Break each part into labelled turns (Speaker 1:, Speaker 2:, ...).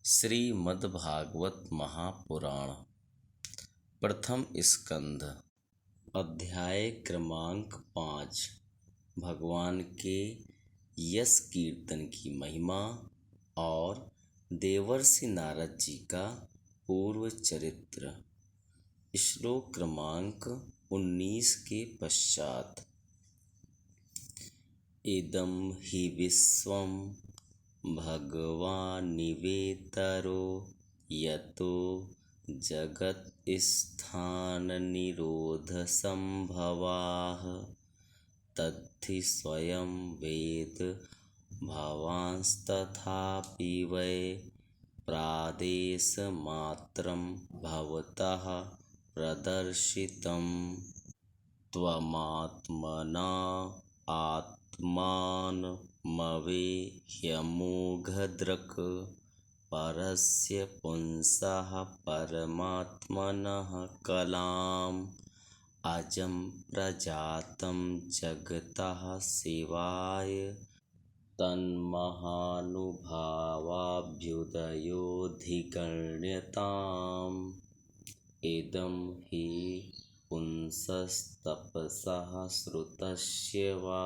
Speaker 1: श्रीमद्भागवत महापुराण प्रथम स्कंध अध्याय क्रमांक 5 भगवान के यश कीर्तन की महिमा और देवर्षि नारद जी का पूर्व चरित्र। श्लोक क्रमांक 19 के पश्चात। इदं हि विश्वं भगवानिवेतरो यतो जगत्स्थाननिरोधसंभवाः तद्धि स्वयं वेद भवांस्तथापि वै प्रादेशमात्रं भवतः प्रदर्शितं त्वमात्मना आत्मानमवेह्यमोघदृक् परस्य पुंसः परमात्मनः कलाम् अजं प्रजातं जगतः शिवाय तन्महानुभावाभ्युदयोऽधिगण्यताम्। इदं हि पुंसस्तपसः श्रुतस्य वा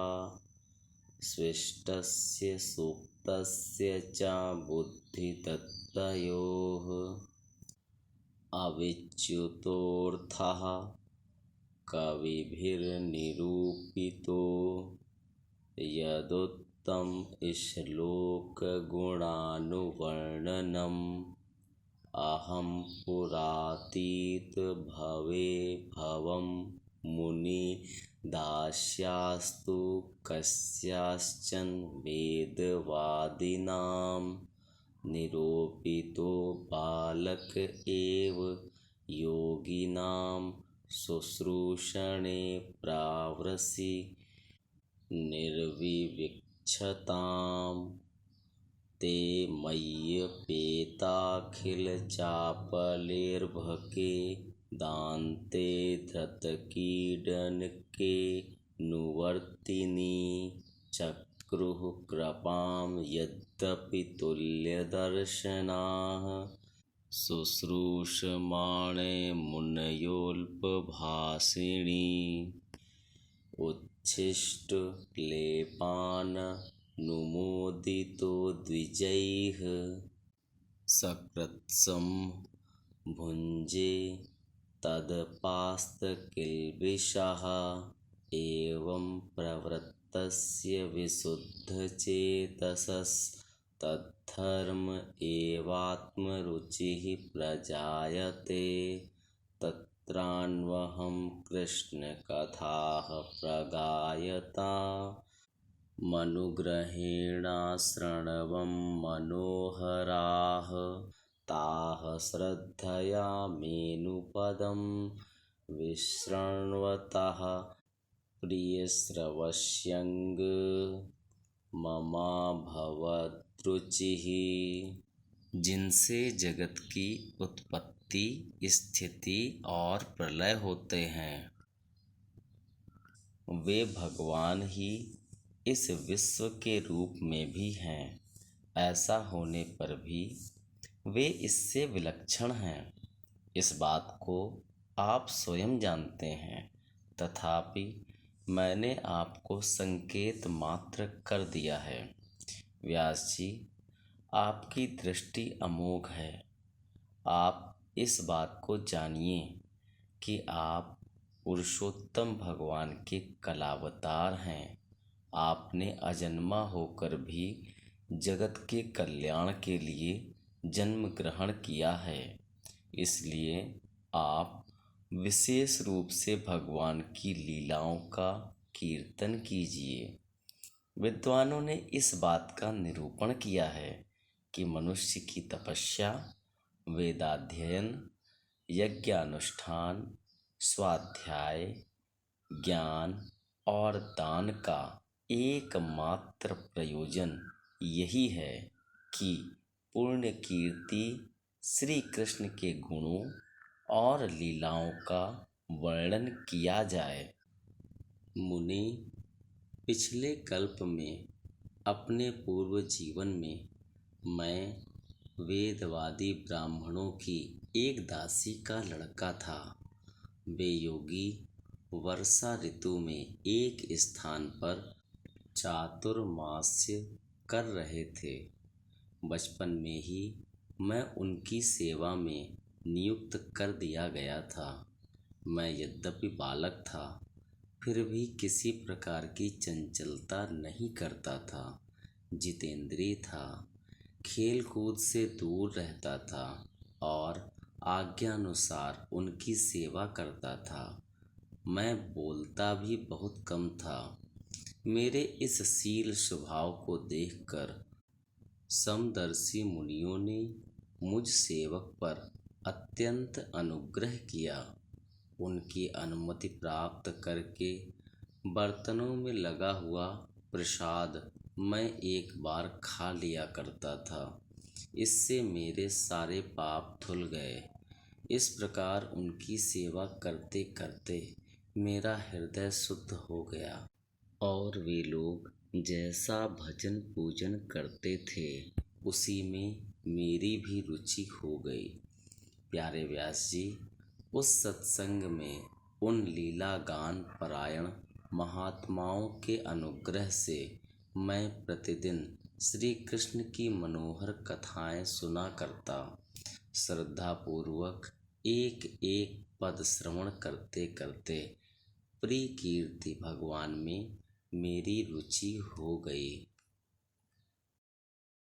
Speaker 1: स्विष्टस्य सुप्तस्य च बुद्धितत्त्वयोः अविच्युतोऽर्थः कविभिर्निरूपितो यदुक्तं श्लोकगुणानुवर्णनम् अहं पुरातीतभवे भवं मुनि दास्यास्तु कस्याश्चन वेदवादिनां निरूपितो बालक एव योगिनां शुश्रूषणे प्रावृषि निर्विवक्षताम्। ते मय्यपेताखिलचापलेर्भके दान्ते धृतकीडनके नुवर्तिनी चक्रुः कृपां यद्यपि तुल्यदर्शनाः शुश्रूषमाणे मुनयोऽल्पभाषिणी उच्छिष्टलेपाननुमोदितो द्विजैः सकृत्सं भुञ्जे तदपास्तकिल्बिषः एवं प्रवृत्तस्य विशुद्धचेतसस्तद्धर्म एवात्मरुचिः प्रजायते। तत्रान्वहं कृष्णकथाः प्रगायता मनुग्रहेणाशृण्वं मनोहराः ताः श्रद्धया मेनुपदं विशृण्वतः प्रियश्रवस्यङ्ग ममाभवद्रुचिः। जिनसे जगत की उत्पत्ति, स्थिति और प्रलय होते हैं, वे भगवान ही इस विश्व के रूप में भी हैं। ऐसा होने पर भी वे इससे विलक्षण हैं, इस बात को आप स्वयं जानते हैं। तथापि मैंने आपको संकेत मात्र कर दिया है। व्यास जी, आपकी दृष्टि अमोघ है। आप इस बात को जानिए कि आप पुरुषोत्तम भगवान के कलावतार हैं। आपने अजन्मा होकर भी जगत के कल्याण के लिए जन्म ग्रहण किया है। इसलिए आप विशेष रूप से भगवान की लीलाओं का कीर्तन कीजिए। विद्वानों ने इस बात का निरूपण किया है कि मनुष्य की तपस्या, वेदाध्ययन, यज्ञानुष्ठान, स्वाध्याय, ज्ञान और दान का एकमात्र प्रयोजन यही है कि पूर्ण कीर्ति श्री कृष्ण के गुणों और लीलाओं का वर्णन किया जाए। मुनि, पिछले कल्प में अपने पूर्व जीवन में मैं वेदवादी ब्राह्मणों की एक दासी का लड़का था। वे योगी वर्षा ऋतु में एक स्थान पर चातुर्मास्य कर रहे थे। बचपन में ही मैं उनकी सेवा में नियुक्त कर दिया गया था। मैं यद्यपि बालक था, फिर भी किसी प्रकार की चंचलता नहीं करता था। जितेंद्रिय था, खेल कूद से दूर रहता था और आज्ञानुसार उनकी सेवा करता था। मैं बोलता भी बहुत कम था। मेरे इस शील स्वभाव को देखकर समदर्शी मुनियों ने मुझ सेवक पर अत्यंत अनुग्रह किया। उनकी अनुमति प्राप्त करके बर्तनों में लगा हुआ प्रसाद मैं एक बार खा लिया करता था। इससे मेरे सारे पाप धुल गए। इस प्रकार उनकी सेवा करते करते मेरा हृदय शुद्ध हो गया और वे लोग जैसा भजन पूजन करते थे उसी में मेरी भी रुचि हो गई। प्यारे व्यास जी, उस सत्संग में उन लीला गान परायण महात्माओं के अनुग्रह से मैं प्रतिदिन श्री कृष्ण की मनोहर कथाएं सुना करता। श्रद्धापूर्वक एक एक पद श्रवण करते करते प्रिय कीर्ति भगवान में मेरी रुचि हो गई।